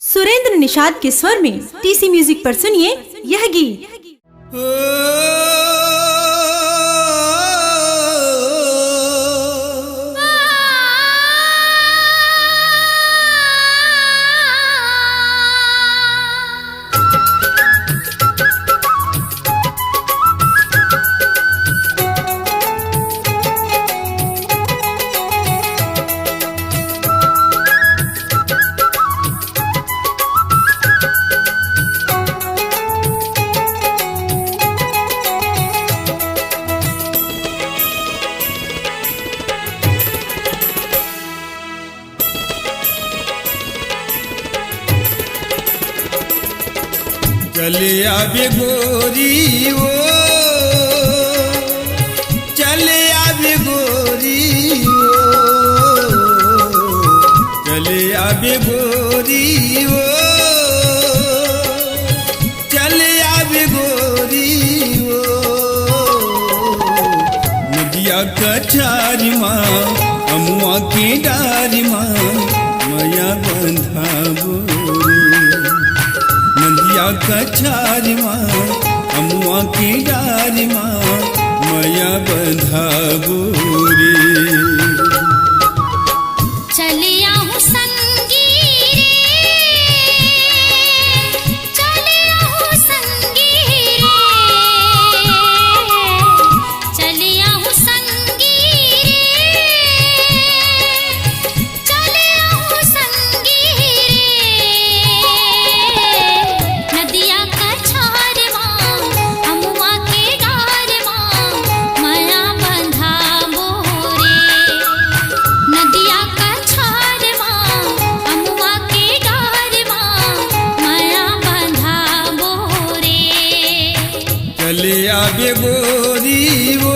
सुरेंद्र निषाद के स्वर में टीसी म्यूजिक पर सुनिए यह गीत। चले आवे गोरी वो, चले आवे गोरी वो, चले आवे गोरी वो, चले आवे गोरी वो। नदिया कछारी माँ अमुआ की डारी माँ माया बंधा बोरी। नदिया कछारी माँ अमुआ की डारी माँ माया बंधा बोरी। चलिया हूँ संगी रे, चलिया हूँ संगी रे, चलिया हूँ संगी रे, चलिया हूँ संगी रे। नदिया कछार माँ अमुआ के डार माँ माया बंधा बोरे। नदिया कछार माँ अमुआ के डार माँ माया बंधा बोरे। चले आवे गोरी वो,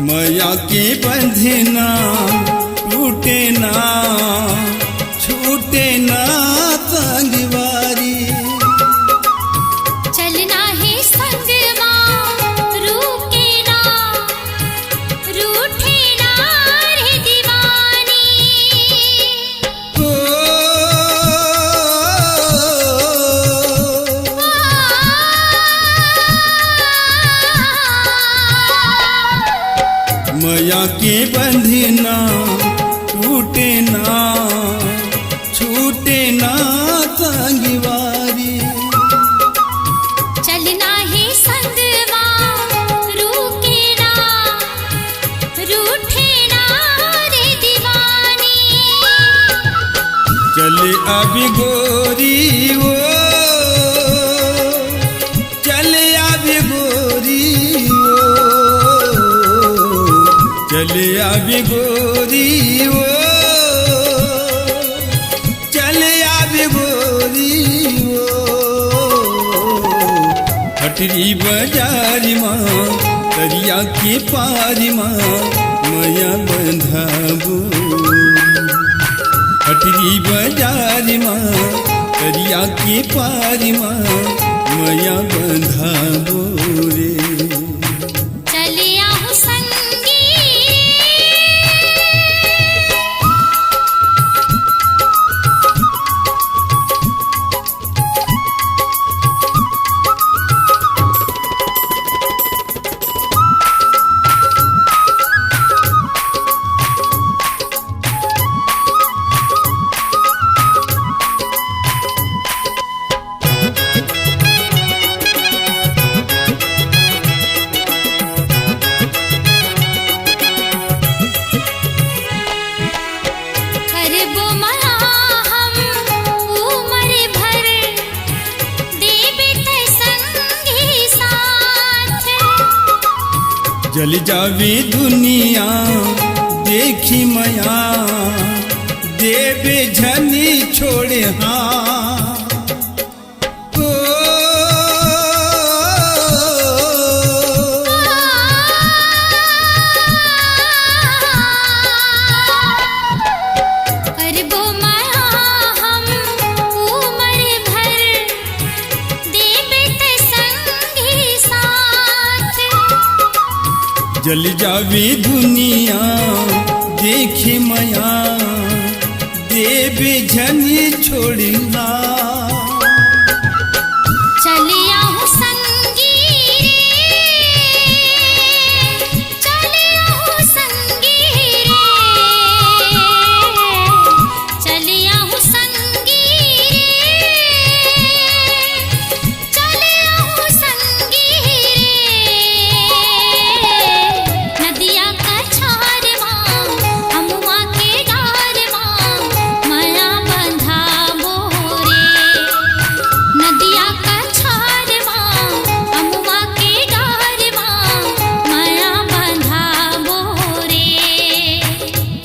माया की बंधना टूटे ना छूटे ना संगवारी। चलना है संग माँ रूके ना, रूठे ना रे दीवानी। ओ, माया की बंधना टूटे ना छूटे ना संगवारी। चलना है संग माँ रूके ना, रूठे ना रे दीवानी। चले आवी गोरी वो, चले आवी गोरी वो, चले आवी गोरी वो, चले आवी गोरी वो। हटरी बाजारी माँ दरिया के पारी माँ माया बंधा बोरी। हटरी बाजारी माँ दरिया के पारी माँ माया बंधा बोरे। चलिया हूँ संगी करबो महा हम उमर भर, देबे ते संगी साथ। जल जावे दुनिया देखी मया देवे झनी छोड़े हाँ करबो माया हम उमर भर देबे ते संगी साथ जल जावे दुनिया देखे मया देवे झनी छोड़ना चलिया हूँ संगी रे चलिया हूँ संगी रे चलिया हूँ संगी रे चलिया हूँ संगी रे नदिया का छार माँ अमुआ के डार माँ माया बंधा बोरे नदिया का छार माँ अमुआ के डार माँ माया बंधा बोरे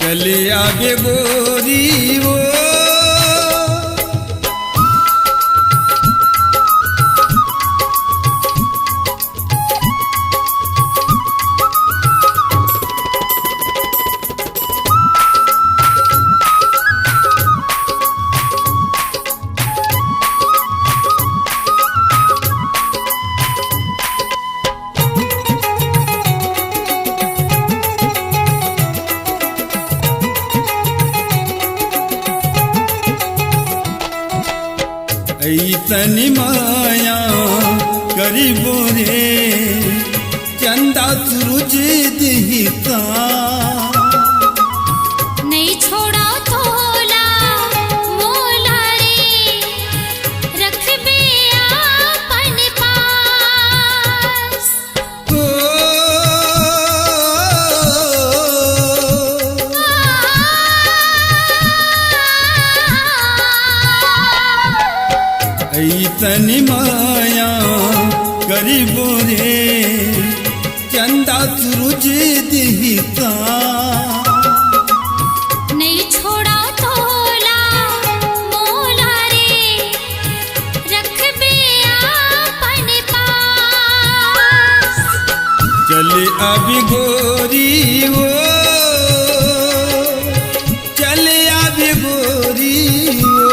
चले आगे गोरी वो ऐतनी माया करीबो रे चंदा सूरज दिहिता नहीं छोड़ा तोला मोला रे रखबे आपन पास ओ ऐतनी माया करीबो रे चंदा सूरज दिहिता नहीं छोड़ा तोला मोला रे रखबे आपन पास चले अभी गोरी वो चले अभी गोरी वो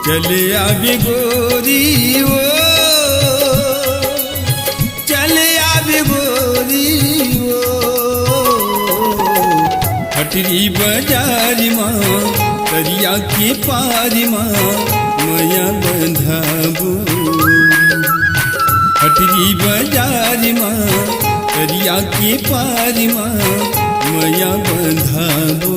चले अभी गोरी वो चले अभी गोरी वो हटरी बाजार माँ दरिया के पार माँ माया बंधाबो हटरी बाजार माँ दरिया के पार माँ माया बंधाबो